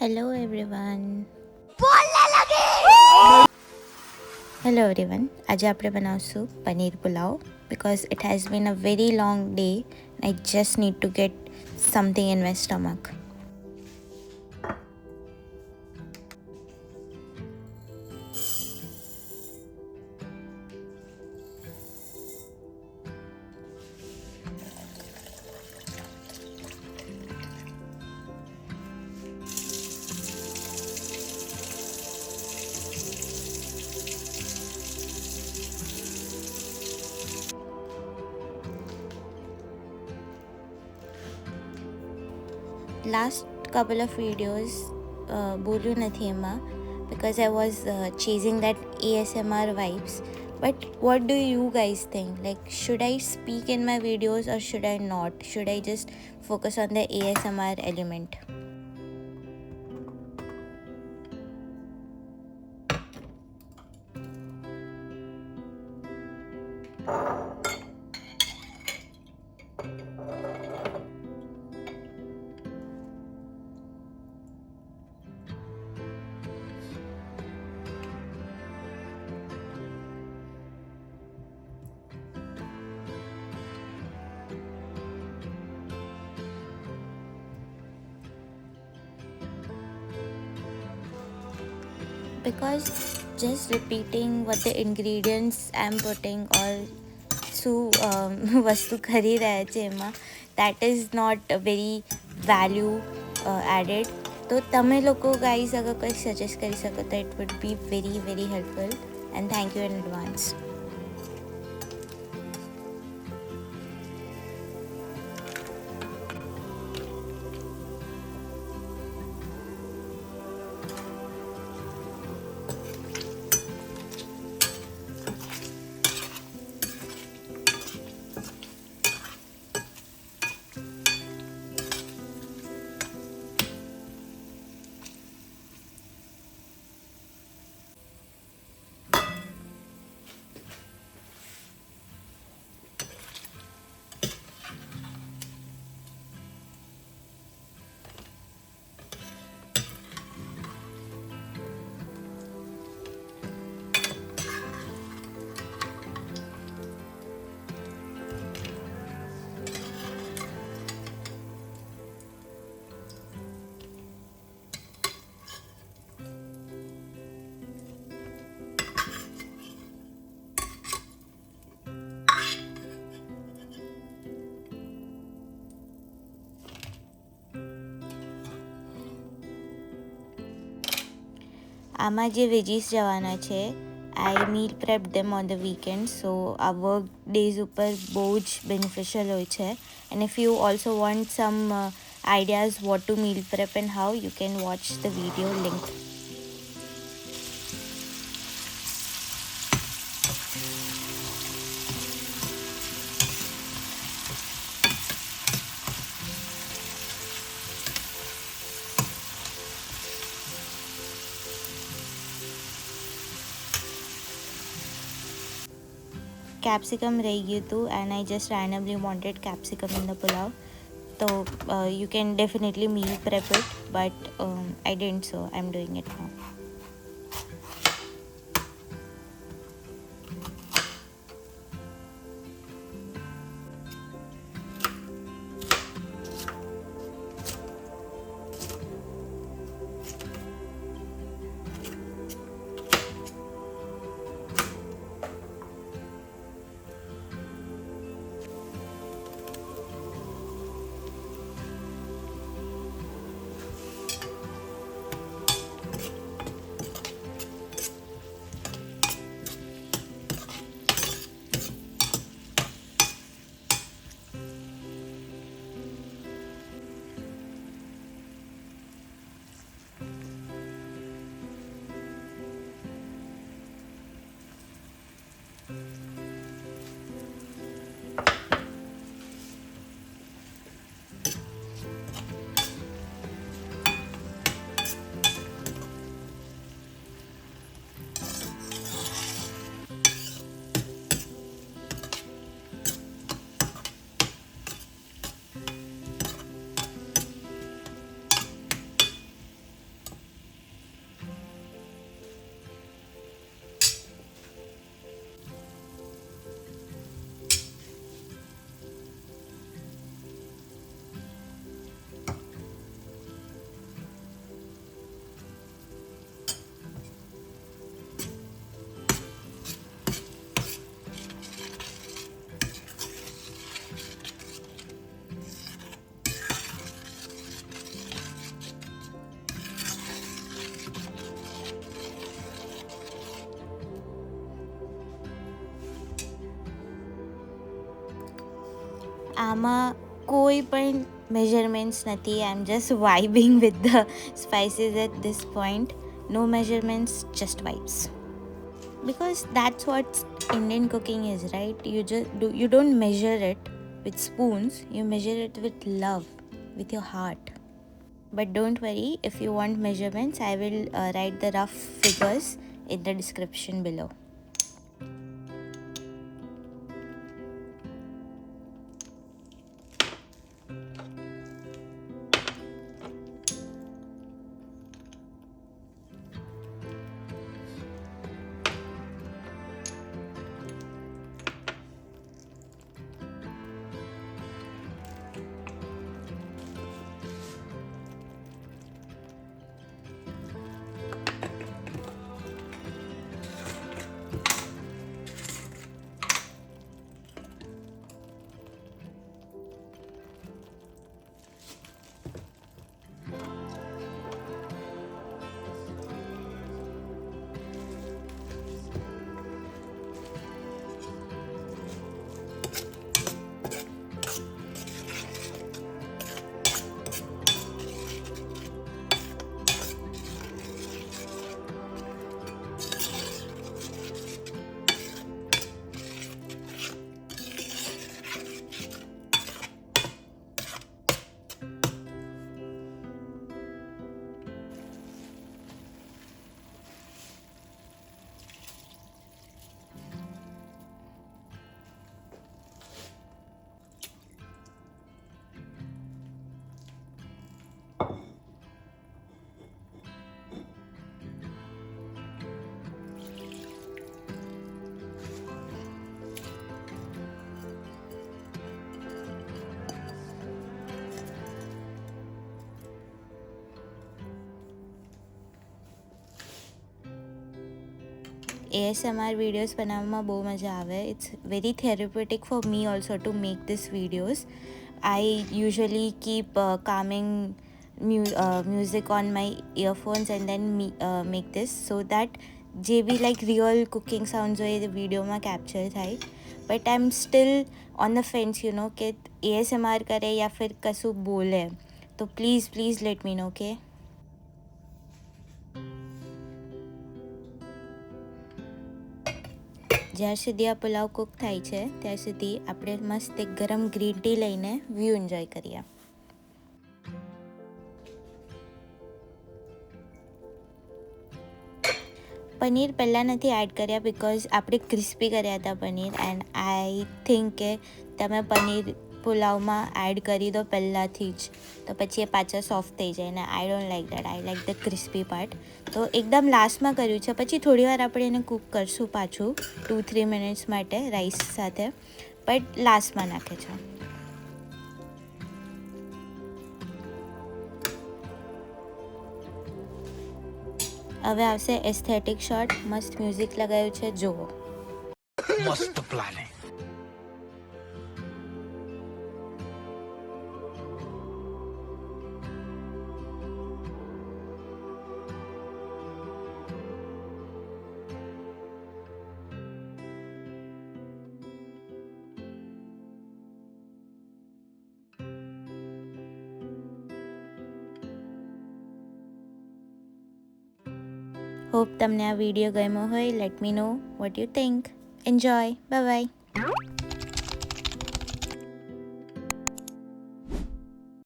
Hello everyone. Hello everyone. આજે આપણે બનાવશું paneer pulao because it has been a very long day. I just need to get something in my stomach. Last couple of videos બોલ્યું નથી એમાં because I was chasing that ASMR vibes. But what do you guys think? Like, should I speak in my videos or should I not? Should I just focus on the ASMR element? Because just repeating what the ingredients I'm putting or શું વસ્તુ કરી રહ્યા છે એમાં that is not a very value added. તો તમે લોકો guys અગર કોઈ સજેસ્ટ કરી શકો તો it would be very very helpful and thank you in advance. આમાં જે વેજીસ જવાના છે I meal prep them on the weekend, so our work days ઉપર બહુ જ beneficial હોય છે. And if you also want some ideas what to meal prep and how, you can watch the video link. Capsicum રહી ગયું હતું and I just randomly wanted capsicum in the pulao. So you can definitely meal prep it, but I didn't, so I'm doing it now. આમાં કોઈ પણ measurements નથી. I'm just vibing with the spices at this point. No measurements, just vibes. Because that's what Indian cooking is, right? You don't measure it with spoons, you measure it with love, with your heart. But don't worry, if you want measurements, I will write the rough figures in the description below. ASMR videos બનાવવામાં બહુ મજા આવે. It's very therapeutic for me also to make these videos. I usually keep calming music on my earphones and then make this so that જે બી like real cooking sounds હોય એ વિડીયોમાં capture થાય. But I am still on the fence કે ASMR કરે યા फिर કશું બોલે. તો please let me know, okay? જ્યાર સુધી આ પુલાવ કૂક થાય છે ત્યાર સુધી આપણે મસ્ત એક ગરમ ગ્રીન ટી લઈને વ્યૂ એન્જોય કરીએ. પનીર પહેલાં નથી એડ કર્યા બિકોઝ આપણે ક્રિસ્પી કર્યા હતા પનીર. એન્ડ આઈ થિંક કે તમે પનીર પુલાવમાં એડ કરી દો પહેલાંથી જ તો પછી એ પાછા સોફ્ટ થઈ જાય. ને I don't like that. I like the crispy part. તો એકદમ લાસ્ટમાં કર્યું છે. પછી થોડીવાર આપણે એને કૂક કરશું પાછું 2-3 મિનિટ્સ માટે રાઈસ સાથે, બટ લાસ્ટમાં નાખે છે. હવે આવશે એસ્થેટિક શોટ. મસ્ત મ્યુઝિક લગાવ્યું છે, જુઓ. મસ્ત પ્લાનિંગ. હોપ તમને આ વિડીયો ગમ્યો હોય. Late me know what you think. Enjoy. Bye bye.